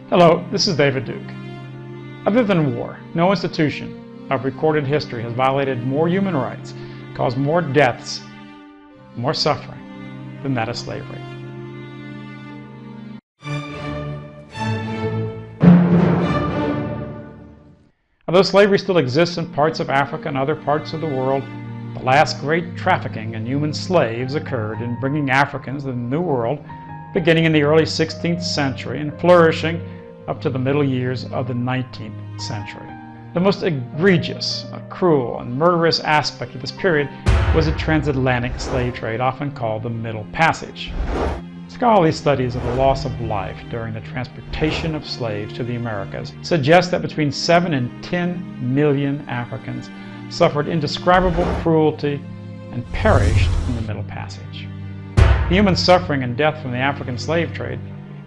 Hello, this is David Duke. Other than war, no institution of recorded history has violated more human rights, caused more deaths, more suffering than that of slavery. Although slavery still exists in parts of Africa and other parts of the world, the last great trafficking in human slaves occurred in bringing Africans to the New World beginning in the early 16th century and flourishing up to the middle years of the 19th century. The most egregious, cruel, and murderous aspect of this period was the transatlantic slave trade, often called the Middle Passage. Scholarly studies of the loss of life during the transportation of slaves to the Americas suggest that between 7 and 10 million Africans suffered indescribable cruelty and perished in the Middle Passage. The human suffering and death from the African slave trade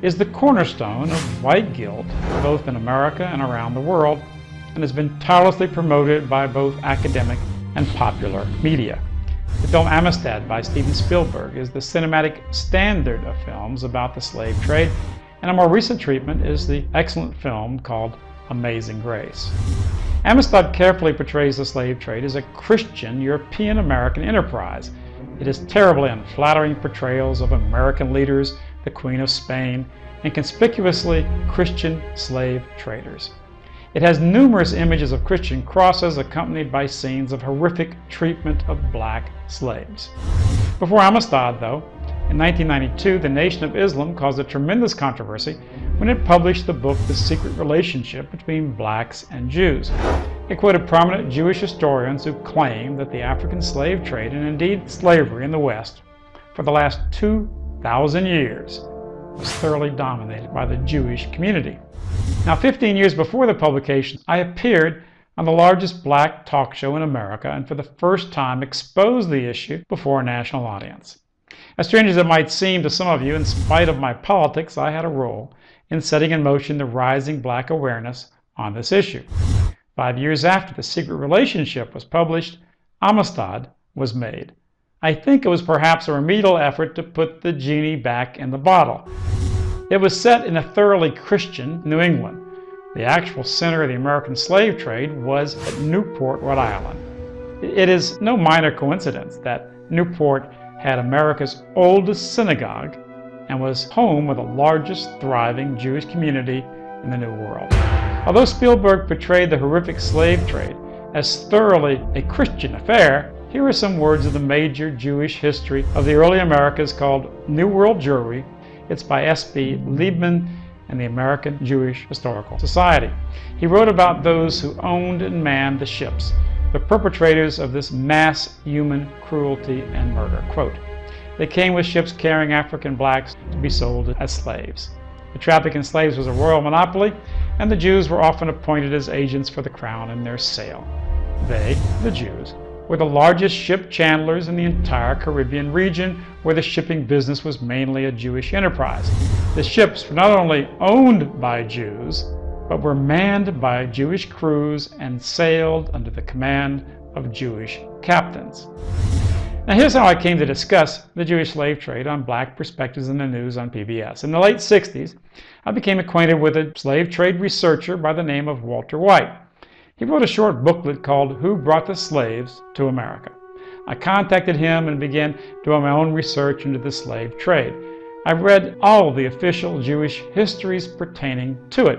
is the cornerstone of white guilt both in America and around the world, and has been tirelessly promoted by both academic and popular media. The film Amistad by Steven Spielberg is the cinematic standard of films about the slave trade, and a more recent treatment is the excellent film called Amazing Grace. Amistad carefully portrays the slave trade as a Christian European-American enterprise. It is terribly unflattering portrayals of American leaders, the Queen of Spain, and conspicuously Christian slave traders. It has numerous images of Christian crosses accompanied by scenes of horrific treatment of black slaves. Before Amistad, though, in 1992, the Nation of Islam caused a tremendous controversy when it published the book The Secret Relationship Between Blacks and Jews. It quoted prominent Jewish historians who claim that the African slave trade, and indeed slavery in the West, for the last 2,000 years was thoroughly dominated by the Jewish community. Now, 15 years before the publication, I appeared on the largest black talk show in America and for the first time exposed the issue before a national audience. As strange as it might seem to some of you, in spite of my politics, I had a role in setting in motion the rising black awareness on this issue. 5 years after The Secret Relationship was published, Amistad was made. I think it was perhaps a remedial effort to put the genie back in the bottle. It was set in a thoroughly Christian New England. The actual center of the American slave trade was at Newport, Rhode Island. It is no minor coincidence that Newport had America's oldest synagogue and was home of the largest thriving Jewish community in the New World. Although Spielberg portrayed the horrific slave trade as thoroughly a Christian affair, here are some words of the major Jewish history of the early Americas called New World Jewry. It's by S.B. Liebman and the American Jewish Historical Society. He wrote about those who owned and manned the ships, the perpetrators of this mass human cruelty and murder. Quote, "They came with ships carrying African blacks to be sold as slaves. The traffic in slaves was a royal monopoly, and the Jews were often appointed as agents for the crown in their sale. They, the Jews, were the largest ship chandlers in the entire Caribbean region, where the shipping business was mainly a Jewish enterprise. The ships were not only owned by Jews, but were manned by Jewish crews and sailed under the command of Jewish captains." Now here's how I came to discuss the Jewish slave trade on Black Perspectives in the News on PBS. In the late 60s, I became acquainted with a slave trade researcher by the name of Walter White. He wrote a short booklet called Who Brought the Slaves to America? I contacted him and began doing my own research into the slave trade. I've read all the official Jewish histories pertaining to it.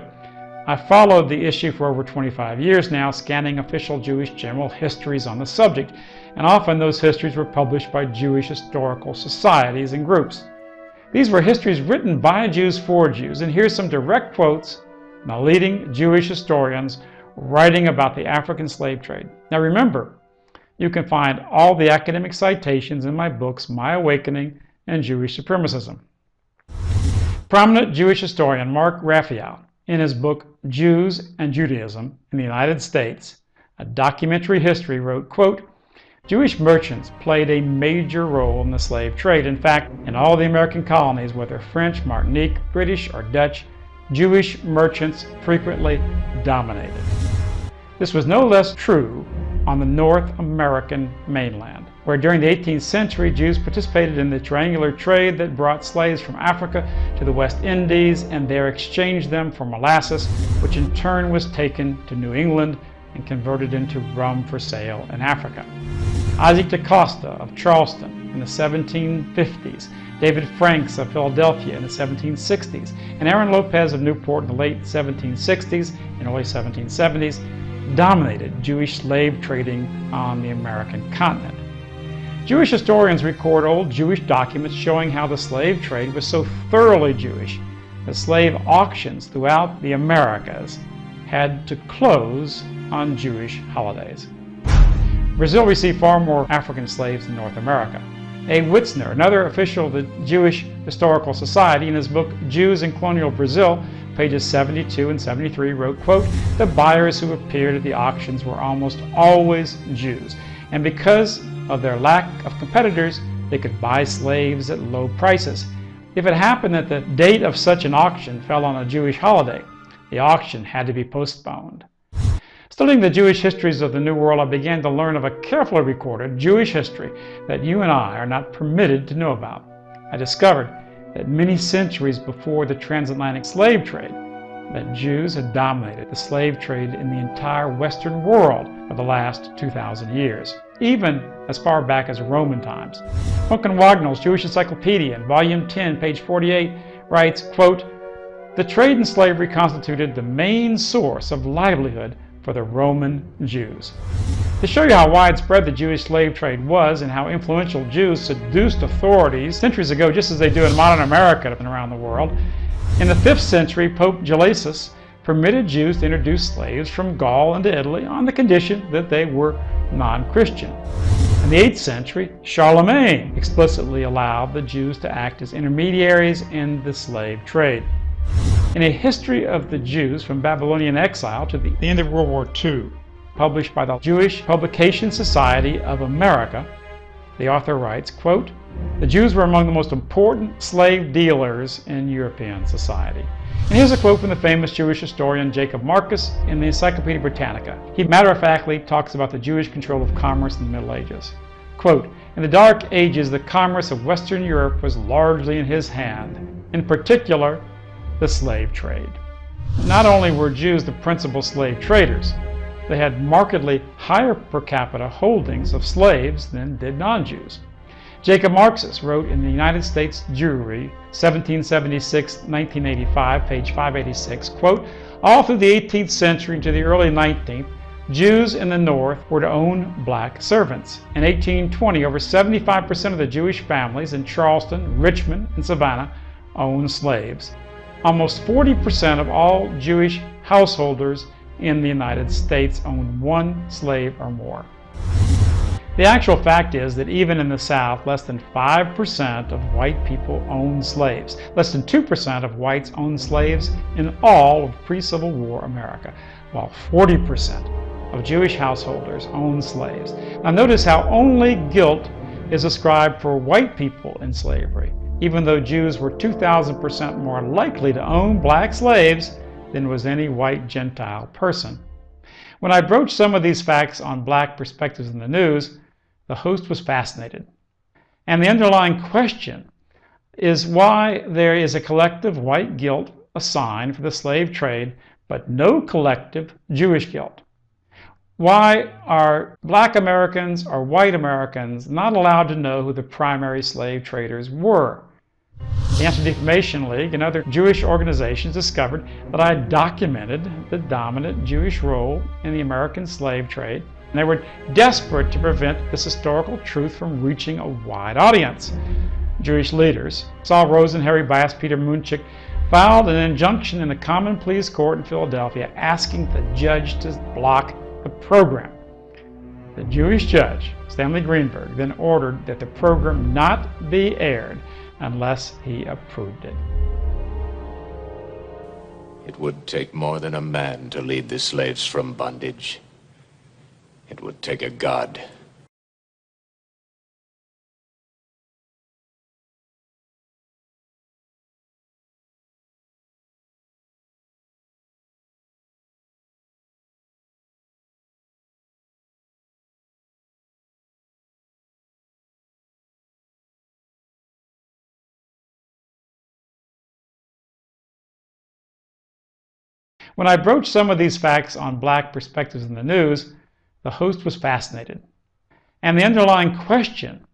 I've followed the issue for over 25 years now, scanning official Jewish general histories on the subject, and often those histories were published by Jewish historical societies and groups. These were histories written by Jews for Jews, and here's some direct quotes from the leading Jewish historians writing about the African slave trade. Now remember, you can find all the academic citations in my books, My Awakening and Jewish Supremacism. Prominent Jewish historian Mark Raphael, in his book Jews and Judaism in the United States, a documentary history, wrote, quote, "Jewish merchants played a major role in the slave trade. In fact, in all the American colonies, whether French, Martinique, British, or Dutch, Jewish merchants frequently dominated." This was no less true on the North American mainland, where during the 18th century Jews participated in the triangular trade that brought slaves from Africa to the West Indies and there exchanged them for molasses, which in turn was taken to New England and converted into rum for sale in Africa. Isaac da Costa of Charleston in the 1750s, David Franks of Philadelphia in the 1760s, and Aaron Lopez of Newport in the late 1760s and early 1770s dominated Jewish slave trading on the American continent. Jewish historians record old Jewish documents showing how the slave trade was so thoroughly Jewish that slave auctions throughout the Americas had to close on Jewish holidays. Brazil received far more African slaves than North America. A. Witzner, another official of the Jewish Historical Society, in his book Jews in Colonial Brazil, pages 72 and 73, wrote, quote, "The buyers who appeared at the auctions were almost always Jews, and because of their lack of competitors, they could buy slaves at low prices. If it happened that the date of such an auction fell on a Jewish holiday, the auction had to be postponed." Studying the Jewish histories of the New World, I began to learn of a carefully recorded Jewish history that you and I are not permitted to know about. I discovered that many centuries before the transatlantic slave trade, that Jews had dominated the slave trade in the entire Western world for the last 2,000 years, even as far back as Roman times. Duncan Wagnall's Jewish Encyclopedia, in Volume 10, page 48, writes, quote, "The trade in slavery constituted the main source of livelihood for the Roman Jews." To show you how widespread the Jewish slave trade was and how influential Jews seduced authorities centuries ago, just as they do in modern America and around the world, in the 5th century, Pope Gelasius permitted Jews to introduce slaves from Gaul into Italy on the condition that they were non-Christian. In the 8th century, Charlemagne explicitly allowed the Jews to act as intermediaries in the slave trade. In A History of the Jews from Babylonian Exile to the End of World War II, published by the Jewish Publication Society of America, the author writes, quote, "The Jews were among the most important slave dealers in European society." And here's a quote from the famous Jewish historian Jacob Marcus in the Encyclopedia Britannica. He matter-of-factly talks about the Jewish control of commerce in the Middle Ages. Quote, "In the Dark Ages, the commerce of Western Europe was largely in his hand, in particular, the slave trade." Not only were Jews the principal slave traders, they had markedly higher per capita holdings of slaves than did non-Jews. Jacob Marcus wrote in the United States Jewry, 1776-1985, page 586, quote, "All through the 18th century into the early 19th, Jews in the North were to own black servants. In 1820, over 75% of the Jewish families in Charleston, Richmond, and Savannah owned slaves. Almost 40% of all Jewish householders in the United States owned one slave or more." The actual fact is that even in the South, less than 5% of white people owned slaves. Less than 2% of whites owned slaves in all of pre-Civil War America, while 40% of Jewish householders owned slaves. Now notice how only guilt is ascribed for white people in slavery, even though Jews were 2,000% more likely to own black slaves than was any white Gentile person. When I broached some of these facts on Black Perspectives in the News, the host was fascinated. And the underlying question is why there is a collective white guilt assigned for the slave trade, but no collective Jewish guilt. Why are Black Americans or white Americans not allowed to know who the primary slave traders were? The Anti-Defamation League and other Jewish organizations discovered that I documented the dominant Jewish role in the American slave trade, and they were desperate to prevent this historical truth from reaching a wide audience. Jewish leaders, Saul Rosen, Harry Bass, Peter Munchik, filed an injunction in the Common Pleas Court in Philadelphia asking the judge to block the program. The Jewish judge, Stanley Greenberg, then ordered that the program not be aired unless he approved it. It would take more than a man to lead the slaves from bondage. It would take a God. When I broached some of these facts on Black Perspectives in the News, the host was fascinated. And the underlying question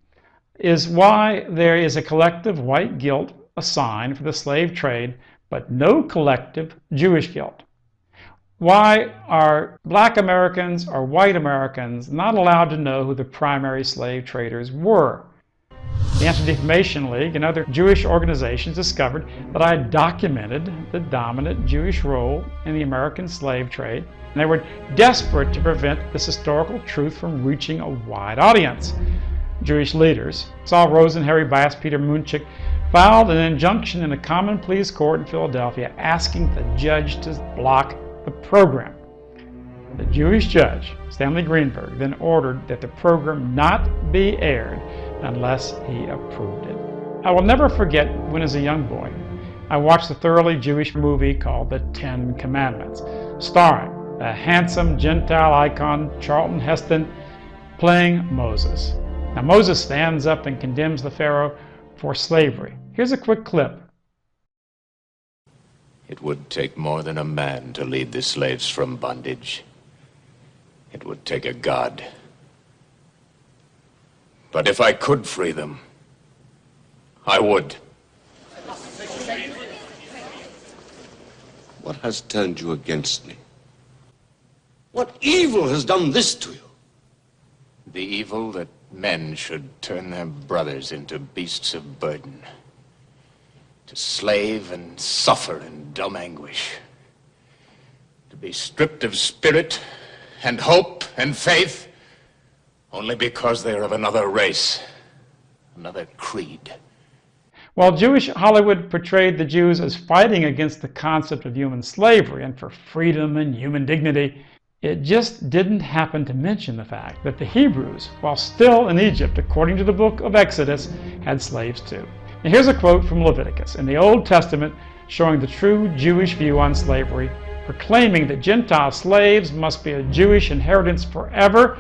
is why there is a collective white guilt assigned for the slave trade, but no collective Jewish guilt. Why are Black Americans or white Americans not allowed to know who the primary slave traders were? The Anti-Defamation League and other Jewish organizations discovered that I had documented the dominant Jewish role in the American slave trade, and they were desperate to prevent this historical truth from reaching a wide audience. Jewish leaders, Saul Rosen, Harry Bass, Peter Munchik, filed an injunction in a common pleas court in Philadelphia asking the judge to block the program. The Jewish judge, Stanley Greenberg, then ordered that the program not be aired unless he approved it. I will never forget when, as a young boy, I watched the thoroughly Jewish movie called The Ten Commandments, starring the handsome Gentile icon Charlton Heston playing Moses. Now, Moses stands up and condemns the Pharaoh for slavery. Here's a quick clip. It would take more than a man to lead the slaves from bondage. It would take a God. But if I could free them, I would. What has turned you against me? What evil has done this to you? The evil that men should turn their brothers into beasts of burden, to slave and suffer in dumb anguish, to be stripped of spirit and hope and faith only because they are of another race, another creed. While Jewish Hollywood portrayed the Jews as fighting against the concept of human slavery and for freedom and human dignity, it just didn't happen to mention the fact that the Hebrews, while still in Egypt, according to the book of Exodus, had slaves too. And here's a quote from Leviticus in the Old Testament showing the true Jewish view on slavery, proclaiming that Gentile slaves must be a Jewish inheritance forever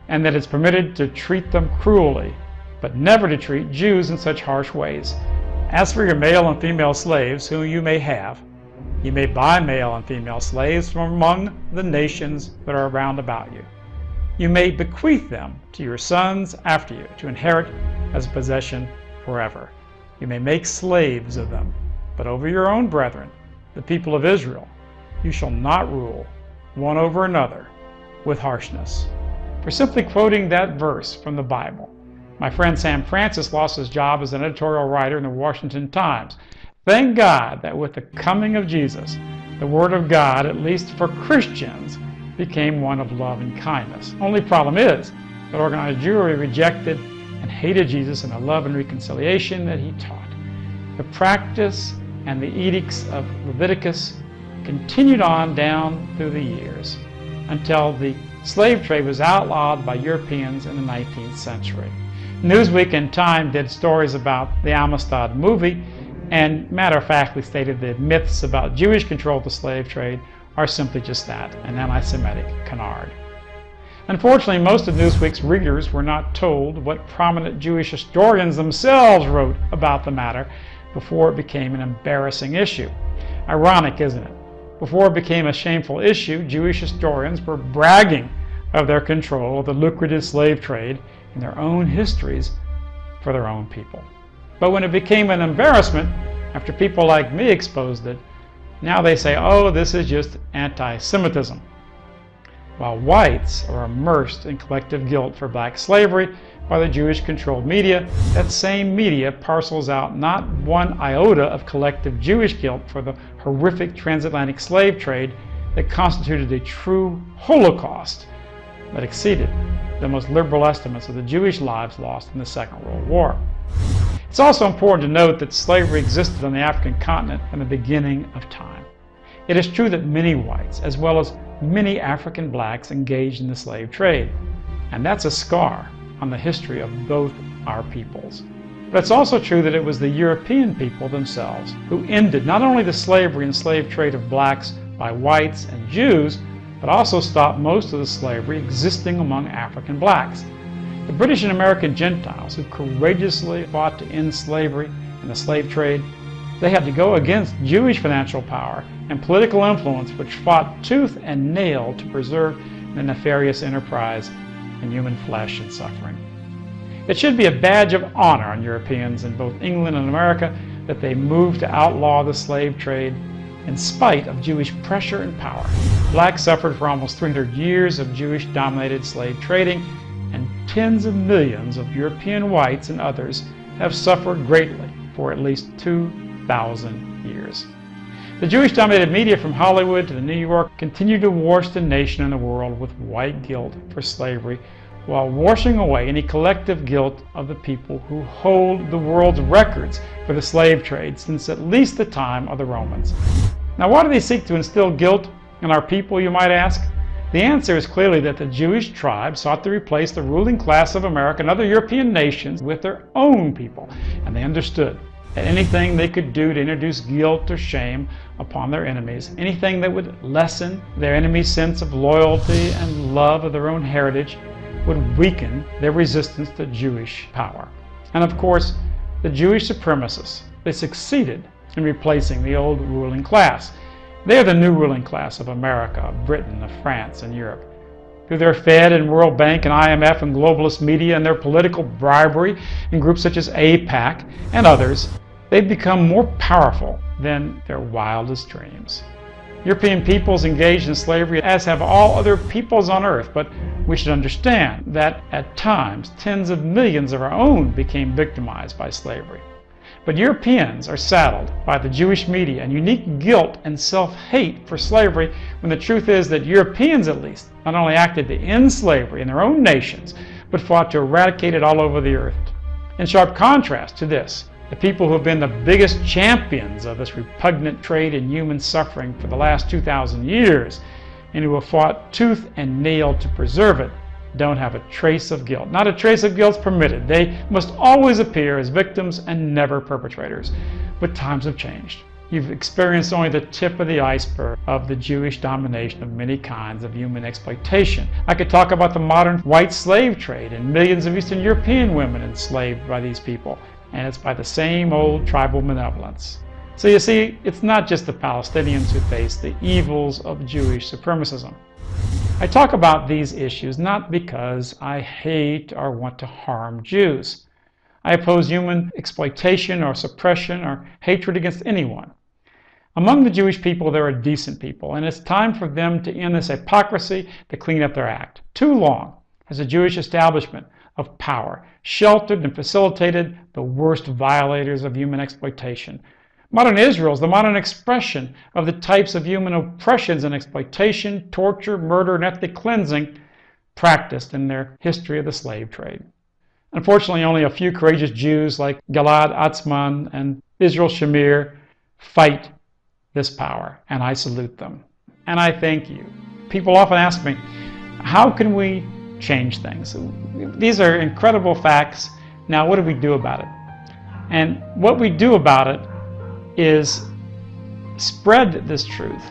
and that it's permitted to treat them cruelly, but never to treat Jews in such harsh ways. As for your male and female slaves whom you may have, you may buy male and female slaves from among the nations that are round about you. You may bequeath them to your sons after you to inherit as a possession forever. You may make slaves of them, but over your own brethren, the people of Israel, you shall not rule one over another with harshness. For simply quoting that verse from the Bible, my friend Sam Francis lost his job as an editorial writer in the Washington Times. Thank God that with the coming of Jesus, the Word of God, at least for Christians, became one of love and kindness. Only problem is that organized Jewry rejected and hated Jesus and the love and reconciliation that he taught. The practice and the edicts of Leviticus continued on down through the years until the slave trade was outlawed by Europeans in the 19th century. Newsweek and Time did stories about the Amistad movie and matter-of-factly stated that myths about Jewish control of the slave trade are simply just that, an anti-Semitic canard. Unfortunately, most of Newsweek's readers were not told what prominent Jewish historians themselves wrote about the matter before it became an embarrassing issue. Ironic, isn't it? Before it became a shameful issue, Jewish historians were bragging of their control of the lucrative slave trade in their own histories for their own people. But when it became an embarrassment, after people like me exposed it, now they say, oh, this is just anti-Semitism. While whites are immersed in collective guilt for black slavery by the Jewish-controlled media, that same media parcels out not one iota of collective Jewish guilt for the horrific transatlantic slave trade that constituted a true Holocaust that exceeded the most liberal estimates of the Jewish lives lost in the Second World War. It's also important to note that slavery existed on the African continent from the beginning of time. It is true that many whites, as well as many African blacks, engaged in the slave trade, and that's a scar on the history of both our peoples. But it's also true that it was the European people themselves who ended not only the slavery and slave trade of blacks by whites and Jews, but also stopped most of the slavery existing among African blacks. The British and American Gentiles who courageously fought to end slavery and the slave trade They had to go against Jewish financial power and political influence, which fought tooth and nail to preserve the nefarious enterprise in human flesh and suffering. It should be a badge of honor on Europeans in both England and America that they moved to outlaw the slave trade in spite of Jewish pressure and power. Blacks suffered for almost 300 years of Jewish-dominated slave trading, and tens of millions of European whites and others have suffered greatly for at least 2,000 years. The Jewish-dominated media from Hollywood to New York continue to wash the nation and the world with white guilt for slavery, while washing away any collective guilt of the people who hold the world's records for the slave trade since at least the time of the Romans. Now, why do they seek to instill guilt in our people, you might ask? The answer is clearly that the Jewish tribe sought to replace the ruling class of America and other European nations with their own people, and they understood that anything they could do to introduce guilt or shame upon their enemies, anything that would lessen their enemies' sense of loyalty and love of their own heritage, would weaken their resistance to Jewish power. And of course, the Jewish supremacists, they succeeded in replacing the old ruling class. They are the new ruling class of America, of Britain, of France, and Europe. Through their Fed and World Bank and IMF and globalist media and their political bribery in groups such as AIPAC and others, they've become more powerful than their wildest dreams. European peoples engaged in slavery, as have all other peoples on earth, but we should understand that at times tens of millions of our own became victimized by slavery. But Europeans are saddled by the Jewish media and unique guilt and self-hate for slavery, when the truth is that Europeans, at least, not only acted to end slavery in their own nations, but fought to eradicate it all over the earth. In sharp contrast to this, the people who have been the biggest champions of this repugnant trade in human suffering for the last 2,000 years, and who have fought tooth and nail to preserve it, don't have a trace of guilt. Not a trace of guilt is permitted. They must always appear as victims and never perpetrators. But times have changed. You've experienced only the tip of the iceberg of the Jewish domination of many kinds of human exploitation. I could talk about the modern white slave trade and millions of Eastern European women enslaved by these people. And it's by the same old tribal malevolence. So you see, it's not just the Palestinians who face the evils of Jewish supremacism. I talk about these issues not because I hate or want to harm Jews. I oppose human exploitation or suppression or hatred against anyone. Among the Jewish people, there are decent people, and it's time for them to end this hypocrisy, to clean up their act. Too long has the Jewish establishment of power sheltered and facilitated the worst violators of human exploitation. Modern Israel is the modern expression of the types of human oppressions and exploitation, torture, murder, and ethnic cleansing practiced in their history of the slave trade. Unfortunately, only a few courageous Jews like Gilad Atzmon and Israel Shamir fight this power, and I salute them. And I thank you. People often ask me, how can we change things? These are incredible facts. Now, what do we do about it? And what we do about it is spread this truth,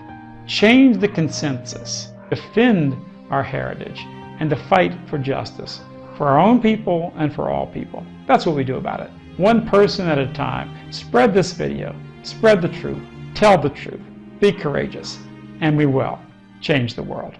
change the consensus, defend our heritage, and to fight for justice for our own people and for all people. That's what we do about it. One person at a time. Spread this video, spread the truth, tell the truth, be courageous, and we will change the world.